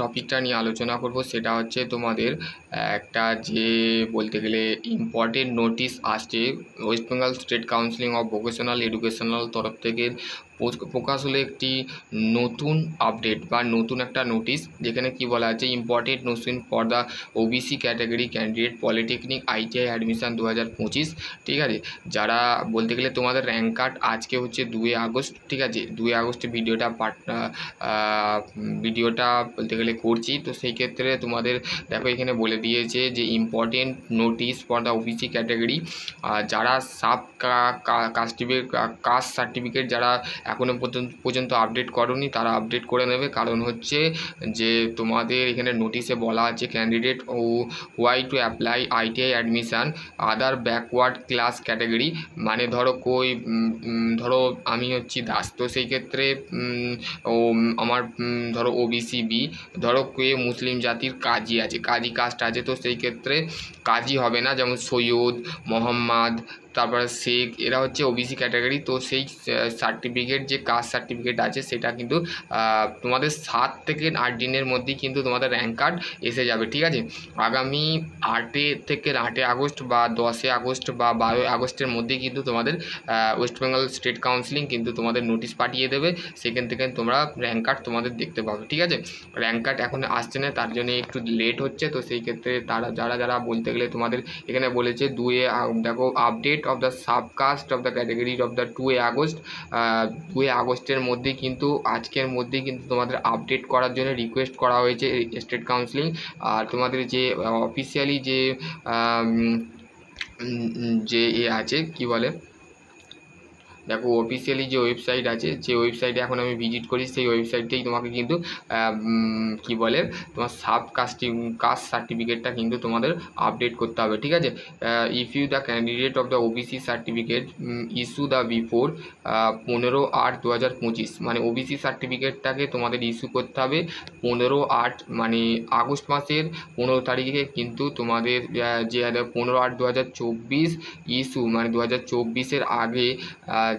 টপিকটা নিয়ে আলোচনা করব সেটা হচ্ছে তোমাদের একটা যে বলতে গেলে ইম্পর্টেন্ট নোটিশ আসছে West Bengal state counselling of vocational educational তরফ থেকে প্রকাশ হলো একটি নতুন আপডেট বা নতুন একটা নোটিশ, যেখানে কি বলা আছে important notice for the OBC category candidate polytechnic ITI admission 2025। ঠিক আছে, যারা বলতে গেলে তোমাদের র্যাঙ্ক কার্ড আজকে হচ্ছে 2 আগস্ট। ঠিক আছে, 2 আগস্টে ভিডিওটা বলতে গেলে করছি। তো সেই ক্ষেত্রে তোমাদের দেখো এখানে বলে দিয়েছে যে important notice for the OBC category, যারা কাস্ট সার্টিফিকেট যারা এখনও পর্যন্ত আপডেট করোনি তারা আপডেট করে নেবে। কারণ হচ্ছে যে তোমাদের এখানে নোটিশে বলা আছে candidate why to apply ITI admission other backward class category, মানে ধরো আমি হচ্ছি দাস, তো সেই ক্ষেত্রে আমার ধরো ওবিসি বি, ধরো কে মুসলিম জাতির কাজী আছে, কাজী কাস্ট আছে, তো সেই ক্ষেত্রে কাজী হবে না, যেমন সৈয়দ, মোহাম্মদ, তারপরে শেখ, এরা হচ্ছে ওবিসি ক্যাটাগরি। তো সেই সার্টিফিকেট যে কাস্ট সার্টিফিকেট আছে সেটা কিন্তু তোমাদের 7 থেকে 8 দিনের মধ্যেই কিন্তু তোমাদের র্যাঙ্ক কার্ড এসে যাবে। ঠিক আছে, আগামী 8 আগস্ট বা 10 আগস্ট বা 12 আগস্টের মধ্যেই কিন্তু তোমাদের ওয়েস্ট বেঙ্গল স্টেট কাউন্সিলিং কিন্তু তোমাদের নোটিশ পাঠিয়ে দেবে, সেখান থেকে তোমরা র্যাঙ্ক কার্ড তোমাদের দেখতে পাবে। ঠিক আছে, র্যাঙ্ক কার্ড এখন আসছে না, তার জন্য একটু লেট হচ্ছে। তো সেই ক্ষেত্রে যারা বলতে গেলে তোমাদের এখানে বলেছে দেখো update of the subcaste of the category of the 2 August, 2 আগস্টের মধ্যেই কিন্তু আজকের মধ্যেই কিন্তু তোমাদের আপডেট করার জন্য রিকোয়েস্ট করা হয়েছে স্টেট কাউন্সিলিং। আর তোমাদের যে অফিসিয়ালি যে আছে কি বলে, দেখো অফিসিয়ালি যে ওয়েবসাইট আছে, যে ওয়েবসাইটে এখন আমি ভিজিট করি সেই ওয়েবসাইটটাই তোমাকে কিন্তু কি বলে তোমার কাস্ট সার্টিফিকেটটা কিন্তু তোমাদের আপডেট করতে হবে। ঠিক আছে, if you the candidate of the OBC certificate issue the before 15/8/2025, মানে ওবিসি সার্টিফিকেটটাকে তোমাদের ইস্যু করতে হবে 15/8 মানে আগস্ট মাসের 15 তারিখে কিন্তু তোমাদের যে 15/8/2024 ইস্যু, মানে 2024-এর আগে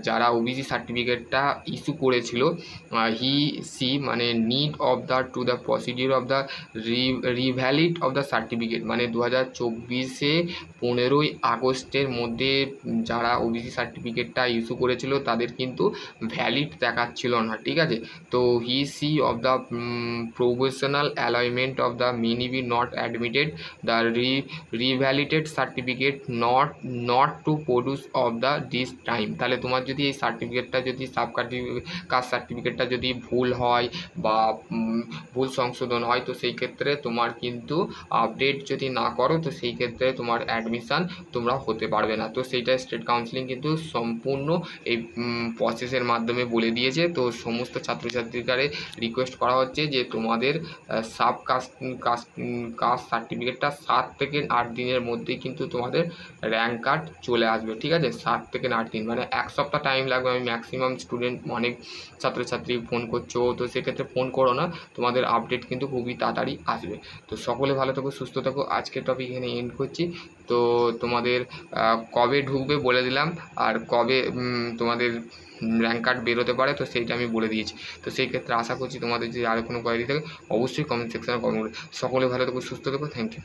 যারা ওবিসি সার্টিফিকেটটা ইস্যু করেছিল সি মানে need of the to the procedure of the revalid of the certificate, মানে 2024-এ 15ই আগস্টের মধ্যে যারা ওবিসি সার্টিফিকেটটা ইস্যু করেছিল তাদের কিন্তু ভ্যালিড দেখাচ্ছিল না। ঠিক আছে, তো see of the professional alignment of the many be not admitted the revalidated certificate not to produce of the this time. তাহলে তোমার যদি এই সার্টিফিকেটটা যদি কাস্ট সার্টিফিকেটটা যদি ভুল হয় বা ভুল সংশোধন হয়, তো সেই ক্ষেত্রে তোমার কিন্তু আপডেট যদি না করো তো সেই ক্ষেত্রে তোমার অ্যাডমিশান তোমরা হতে পারবে না। তো সেইটা স্টেট কাউন্সিলিং কিন্তু সম্পূর্ণ এই প্রসেসের মাধ্যমে বলে দিয়েছে। তো সমস্ত ছাত্রছাত্রীকারে রিকোয়েস্ট করা হচ্ছে যে তোমাদের কাস্ট সার্টিফিকেটটা 7 থেকে 8 দিনের মধ্যেই কিন্তু তোমাদের র্যাঙ্ক কার্ড চলে আসবে। ঠিক আছে, 7 থেকে 8 দিন মানে 1 সপ্তাহ টাইম লাগবে। আমি ম্যাক্সিমাম স্টুডেন্ট অনেক ছাত্রছাত্রী ফোন করছো, তো সেক্ষেত্রে ফোন করো না, তোমাদের আপডেট কিন্তু খুবই তাড়াতাড়ি আসবে। তো সকলে ভালো থাকো, সুস্থ থাকো। আজকের টপিক এখানে এন্ড করছি। তো তোমাদের কবে ঢুকবে বলে দিলাম, আর কবে তোমাদের র্যাঙ্ক কার্ড বেরোতে পারে তো সেইটা আমি বলে দিয়েছি। তো সেই ক্ষেত্রে আশা করছি তোমাদের যদি আরও কোনো কোয়ারি থাকে অবশ্যই কমেন্ট সেকশনে কমেন্ট করবে। সকলে ভালো থাকো, সুস্থ থাকো, থ্যাংক ইউ।